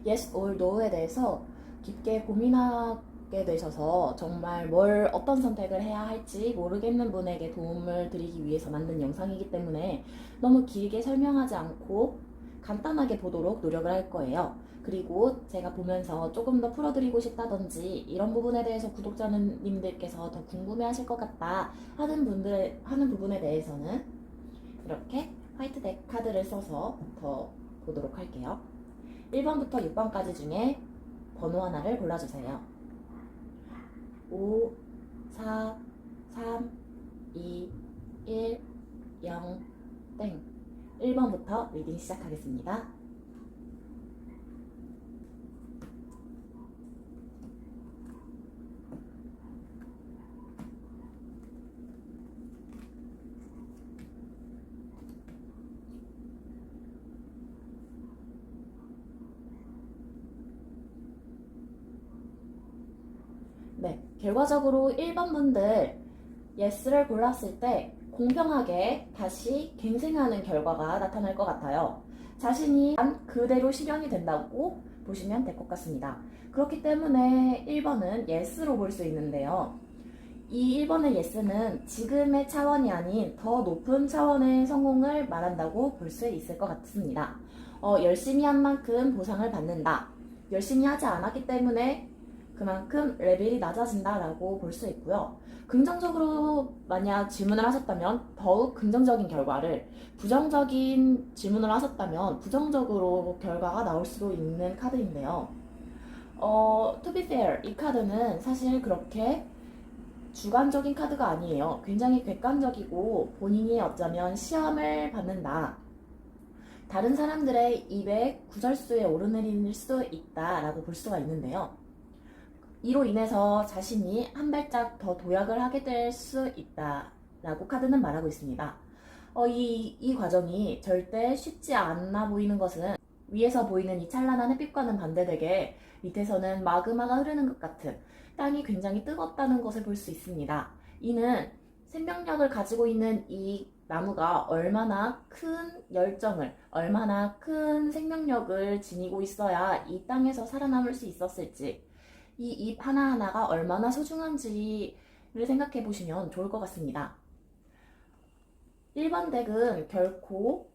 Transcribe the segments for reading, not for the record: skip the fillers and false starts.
yes or no에 대해서 깊게 고민하게 되셔서 정말 어떤 선택을 해야 할지 모르겠는 분에게 도움을 드리기 위해서 만든 영상이기 때문에 너무 길게 설명하지 않고 간단하게 보도록 노력을 할 거예요. 그리고 제가 보면서 조금 더 풀어드리고 싶다든지 이런 부분에 대해서 구독자님들께서 더 궁금해하실 것 같다 하는 부분에 대해서는 이렇게 화이트덱 카드를 써서 더 보도록 할게요. 1번부터 6번까지 중에 번호 하나를 골라주세요. 5, 4, 3, 2, 1, 0, 땡. 1번부터 리딩 시작하겠습니다. 네, 결과적으로 1번 분들 yes를 골랐을 때 공평하게 다시 갱생하는 결과가 나타날 것 같아요. 자신이 한 그대로 실현이 된다고 보시면 될 것 같습니다. 그렇기 때문에 1번은 yes로 볼 수 있는데요. 이 1번의 yes는 지금의 차원이 아닌 더 높은 차원의 성공을 말한다고 볼 수 있을 것 같습니다. 열심히 한 만큼 보상을 받는다. 열심히 하지 않았기 때문에 그만큼 레벨이 낮아진다라고 볼 수 있고요. 긍정적으로 만약 질문을 하셨다면 더욱 긍정적인 결과를, 부정적인 질문을 하셨다면 부정적으로 결과가 나올 수도 있는 카드인데요. To be fair, 이 카드는 사실 그렇게 주관적인 카드가 아니에요. 굉장히 객관적이고 본인이 어쩌면 시험을 받는다, 다른 사람들의 입에 구설수에 오르내릴 수 있다라고 볼 수가 있는데요. 이로 인해서 자신이 한 발짝 더 도약을 하게 될 수 있다라고 카드는 말하고 있습니다. 이 과정이 절대 쉽지 않아 보이는 것은 위에서 보이는 이 찬란한 햇빛과는 반대되게 밑에서는 마그마가 흐르는 것 같은, 땅이 굉장히 뜨겁다는 것을 볼 수 있습니다. 이는 생명력을 가지고 있는 이 나무가 얼마나 큰 열정을, 얼마나 큰 생명력을 지니고 있어야 이 땅에서 살아남을 수 있었을지, 이 잎 하나하나가 얼마나 소중한지를 생각해 보시면 좋을 것 같습니다. 1번 덱은 결코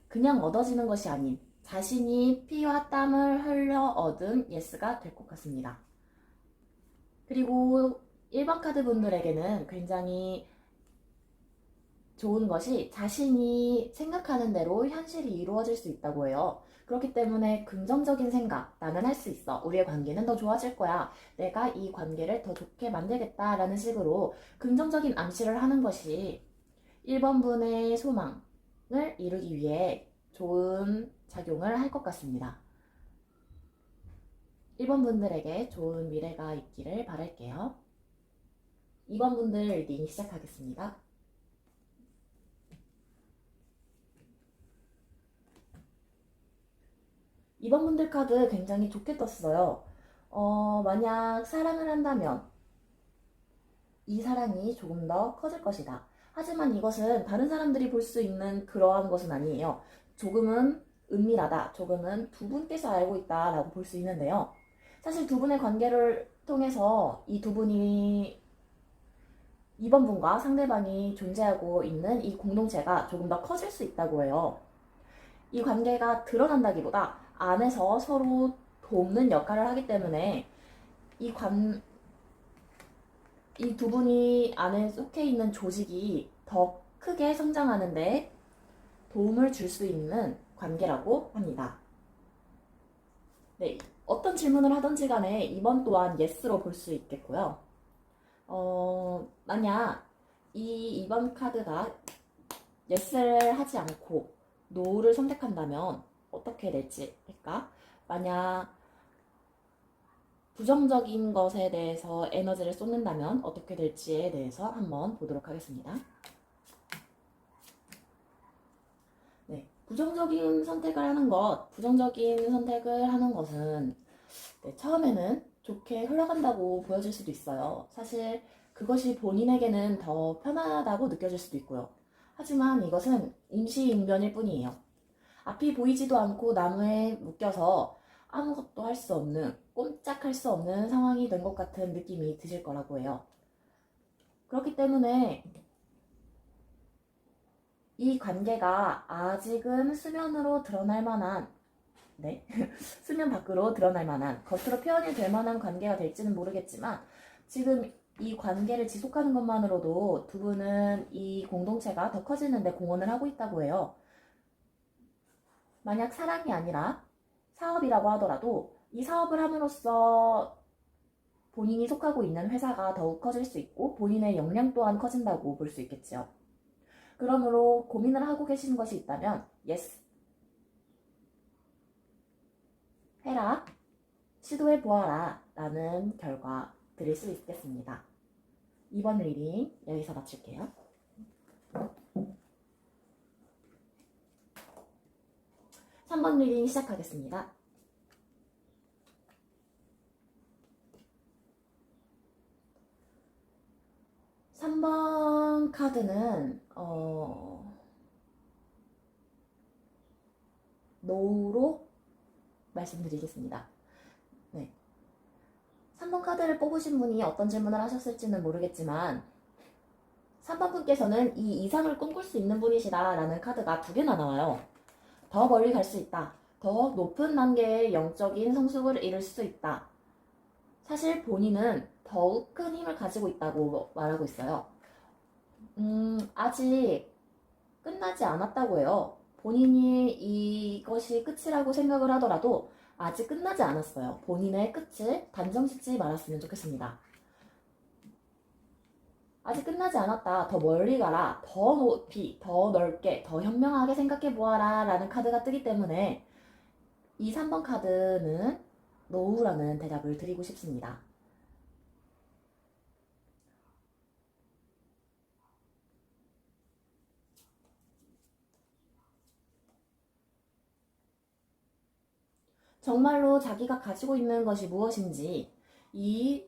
그냥 얻어지는 것이 아닌 자신이 피와 땀을 흘려 얻은 예스가 될 것 같습니다. 그리고 1번 카드 분들에게는 굉장히 좋은 것이 자신이 생각하는 대로 현실이 이루어질 수 있다고 해요. 그렇기 때문에 긍정적인 생각, 나는 할 수 있어, 우리의 관계는 더 좋아질 거야, 내가 이 관계를 더 좋게 만들겠다라는 식으로 긍정적인 암시를 하는 것이 1번 분의 소망을 이루기 위해 좋은 작용을 할 것 같습니다. 1번 분들에게 좋은 미래가 있기를 바랄게요. 2번 분들 리딩 시작하겠습니다. 2번 분들 카드 굉장히 좋게 떴어요. 만약 사랑을 한다면 이 사랑이 조금 더 커질 것이다. 하지만 이것은 다른 사람들이 볼 수 있는 그러한 것은 아니에요. 조금은 은밀하다, 조금은 두 분께서 알고 있다라고 볼 수 있는데요. 사실 두 분의 관계를 통해서 이 두 분이 2번 분과 상대방이 존재하고 있는 이 공동체가 조금 더 커질 수 있다고 해요. 이 관계가 드러난다기보다 안에서 서로 돕는 역할을 하기 때문에 이 두 분이 안에 속해 있는 조직이 더 크게 성장하는데 도움을 줄 수 있는 관계라고 합니다. 네, 어떤 질문을 하든지 간에 이번 또한 yes로 볼 수 있겠고요. 만약 이 2번 카드가 yes를 하지 않고 no를 선택한다면 어떻게 될지 할까? 만약 부정적인 것에 대해서 에너지를 쏟는다면 어떻게 될지에 대해서 한번 보도록 하겠습니다. 네, 부정적인 선택을 하는 것은 네, 처음에는 좋게 흘러간다고 보여질 수도 있어요. 사실 그것이 본인에게는 더 편하다고 느껴질 수도 있고요. 하지만 이것은 임시응변일 뿐이에요. 앞이 보이지도 않고 나무에 묶여서 아무것도 할 수 없는, 꼼짝할 수 없는 상황이 된 것 같은 느낌이 드실 거라고 해요. 그렇기 때문에 이 관계가 아직은 수면으로 드러날 만한, 네, 수면 밖으로 드러날 만한, 겉으로 표현이 될 만한 관계가 될지는 모르겠지만 지금 이 관계를 지속하는 것만으로도 두 분은 이 공동체가 더 커지는데 공헌을 하고 있다고 해요. 만약 사랑이 아니라 사업이라고 하더라도 이 사업을 함으로써 본인이 속하고 있는 회사가 더욱 커질 수 있고 본인의 역량 또한 커진다고 볼 수 있겠죠. 그러므로 고민을 하고 계시는 것이 있다면 yes, 해라, 시도해보아라 라는 결과 드릴 수 있겠습니다. 이번 리딩 여기서 마칠게요. 3번 리딩 시작하겠습니다. 3번 카드는 노로 말씀드리겠습니다. 네. 3번 카드를 뽑으신 분이 어떤 질문을 하셨을지는 모르겠지만 3번 분께서는 이 이상을 꿈꿀 수 있는 분이시다 라는 카드가 2개나 나와요. 더 멀리 갈 수 있다. 더 높은 단계의 영적인 성숙을 이룰 수 있다. 사실 본인은 더욱 큰 힘을 가지고 있다고 말하고 있어요. 아직 끝나지 않았다고 해요. 본인이 이것이 끝이라고 생각을 하더라도 아직 끝나지 않았어요. 본인의 끝을 단정 짓지 말았으면 좋겠습니다. 아직 끝나지 않았다. 더 멀리 가라. 더 높이, 더 넓게, 더 현명하게 생각해 보아라 라는 카드가 뜨기 때문에 이 3번 카드는 노우라는 대답을 드리고 싶습니다. 정말로 자기가 가지고 있는 것이 무엇인지 이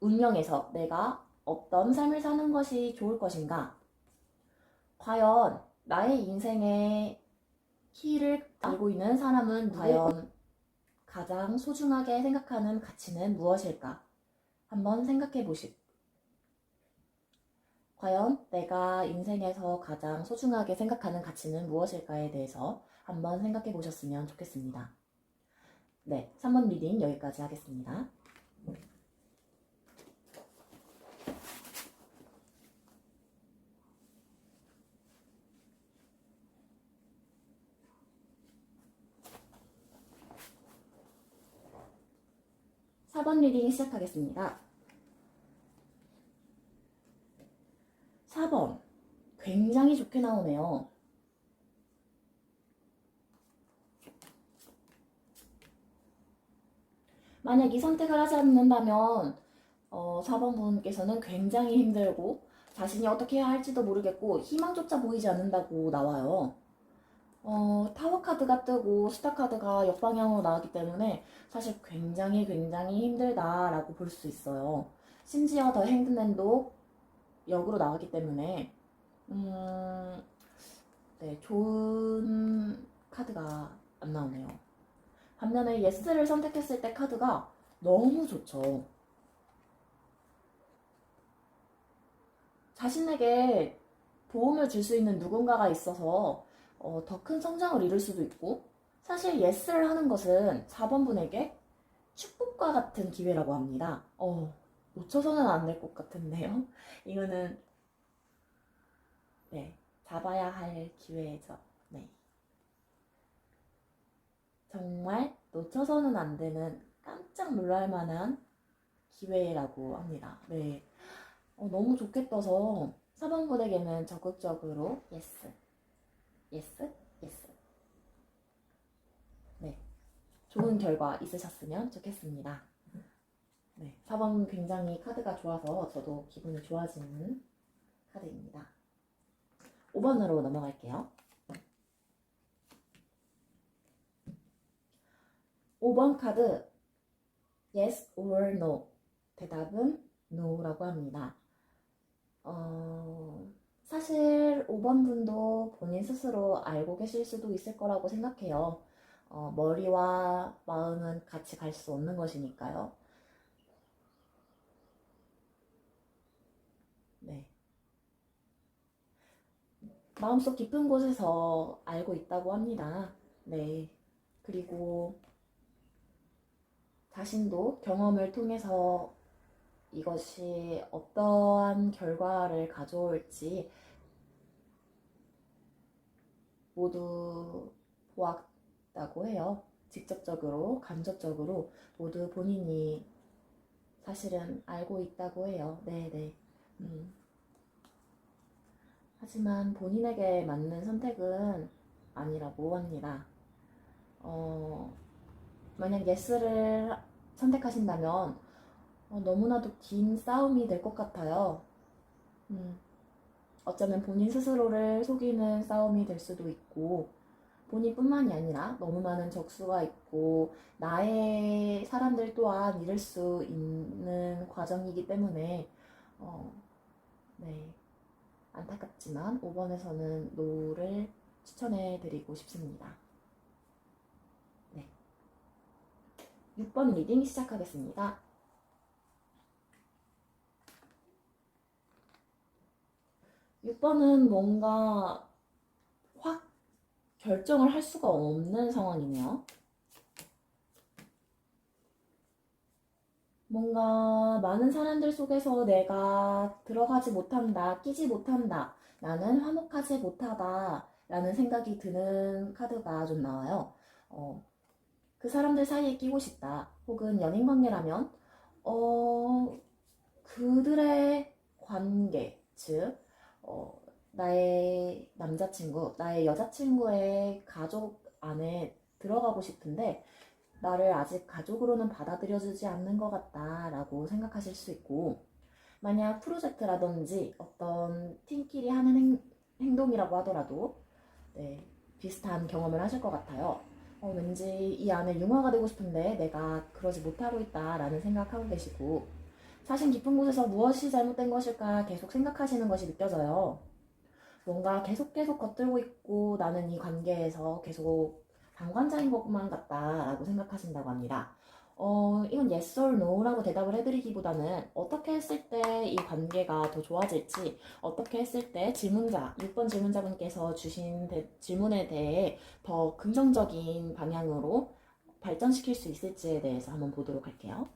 운명에서 내가 어떤 삶을 사는 것이 좋을 것인가? 과연 나의 인생의 키를 알고 있는 사람은 과연 가장 소중하게 생각하는 가치는 무엇일까? 한번 생각해 보시고 과연 내가 인생에서 가장 소중하게 생각하는 가치는 무엇일까에 대해서 한번 생각해 보셨으면 좋겠습니다. 네, 3번 리딩 여기까지 하겠습니다. 사 번 리딩 시작하겠습니다. 4번 굉장히 좋게 나오네요. 만약 이 선택을 하지 않는다면 4번 분께서는 굉장히 힘들고 자신이 어떻게 해야 할지도 모르겠고 희망조차 보이지 않는다고 나와요. 타워 카드가 뜨고 스타 카드가 역방향으로 나왔기 때문에 사실 굉장히 힘들다라고 볼 수 있어요. 심지어 더 행든랜도 역으로 나왔기 때문에 네, 좋은 카드가 안 나오네요. 반면에 예스를 선택했을 때 카드가 너무 좋죠. 자신에게 도움을 줄 수 있는 누군가가 있어서 더 큰 성장을 이룰 수도 있고 사실 예스를 하는 것은 4번 분에게 축복과 같은 기회라고 합니다. 놓쳐서는 안 될 것 같은데요. 이거는 네, 잡아야 할 기회죠. 네. 정말 놓쳐서는 안 되는 깜짝 놀랄 만한 기회라고 합니다. 네. 너무 좋게 떠서 4번 분에게는 적극적으로 예스, 예스, 예스. 네. 좋은 결과 있으셨으면 좋겠습니다. 네. 4번 굉장히 카드가 좋아서 저도 기분이 좋아지는 카드입니다. 5번으로 넘어갈게요. 5번 카드 yes or no. 대답은 no라고 합니다. 사실 5번 분도 본인 스스로 알고 계실 수도 있을 거라고 생각해요. 머리와 마음은 같이 갈 수 없는 것이니까요. 네. 마음속 깊은 곳에서 알고 있다고 합니다. 네. 그리고 자신도 경험을 통해서 이것이 어떠한 결과를 가져올지 모두 보았다고 해요. 직접적으로, 간접적으로 모두 본인이 사실은 알고 있다고 해요. 네네. 하지만 본인에게 맞는 선택은 아니라고 합니다. 만약 예스를 선택하신다면 너무나도 긴 싸움이 될 것 같아요. 어쩌면 본인 스스로를 속이는 싸움이 될 수도 있고, 본인뿐만이 아니라 너무 많은 적수가 있고 나의 사람들 또한 잃을 수 있는 과정이기 때문에 네, 안타깝지만 5번에서는 노를 추천해 드리고 싶습니다. 네. 6번 리딩 시작하겠습니다. 6번은 뭔가 확 결정을 할 수가 없는 상황이네요. 뭔가 많은 사람들 속에서 내가 들어가지 못한다, 끼지 못한다, 나는 화목하지 못하다 라는 생각이 드는 카드가 좀 나와요. 그 사람들 사이에 끼고 싶다. 혹은 연인 관계라면 그들의 관계, 즉 나의 남자친구, 나의 여자친구의 가족 안에 들어가고 싶은데 나를 아직 가족으로는 받아들여주지 않는 것 같다라고 생각하실 수 있고, 만약 프로젝트라든지 어떤 팀끼리 하는 행동이라고 하더라도 네, 비슷한 경험을 하실 것 같아요. 왠지 이 안에 융화가 되고 싶은데 내가 그러지 못하고 있다라는 생각하고 계시고, 자신 깊은 곳에서 무엇이 잘못된 것일까 계속 생각하시는 것이 느껴져요. 뭔가 계속 겉들고 있고 나는 이 관계에서 계속 방관자인 것만 같다라고 생각하신다고 합니다. 이건 yes or no라고 대답을 해드리기보다는 어떻게 했을 때 이 관계가 더 좋아질지, 어떻게 했을 때 6번 질문자분께서 주신 질문에 대해 더 긍정적인 방향으로 발전시킬 수 있을지에 대해서 한번 보도록 할게요.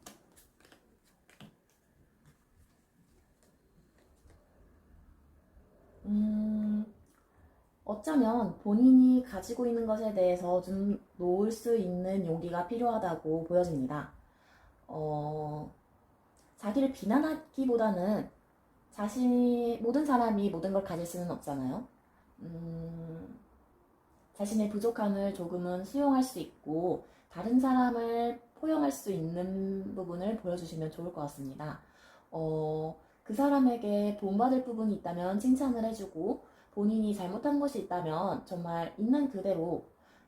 어쩌면 본인이 가지고 있는 것에 대해서 좀 놓을 수 있는 용기가 필요하다고 보여집니다. 자기를 비난하기보다는 모든 사람이 모든 걸 가질 수는 없잖아요. 자신의 부족함을 조금은 수용할 수 있고 다른 사람을 포용할 수 있는 부분을 보여주시면 좋을 것 같습니다. 그 사람에게 본받을 부분이 있다면 칭찬을 해주고, 본인이 잘못한 것이 있다면 정말 있는 그대로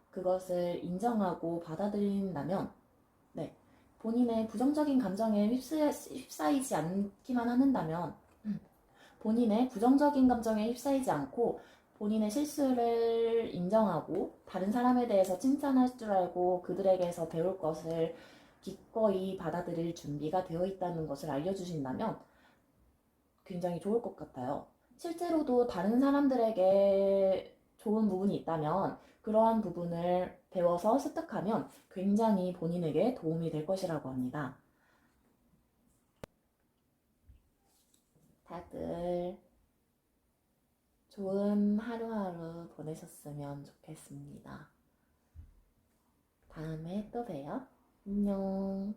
그것을 인정하고 받아들인다면, 네, 본인의 부정적인 감정에 휩싸이지 않기만 한다면, 본인의 부정적인 감정에 휩싸이지 않고 본인의 실수를 인정하고 다른 사람에 대해서 칭찬할 줄 알고 그들에게서 배울 것을 기꺼이 받아들일 준비가 되어 있다는 것을 알려주신다면 굉장히 좋을 것 같아요. 실제로도 다른 사람들에게 좋은 부분이 있다면 그러한 부분을 배워서 습득하면 굉장히 본인에게 도움이 될 것이라고 합니다. 다들 좋은 하루하루 보내셨으면 좋겠습니다. 다음에 또 봬요. 안녕.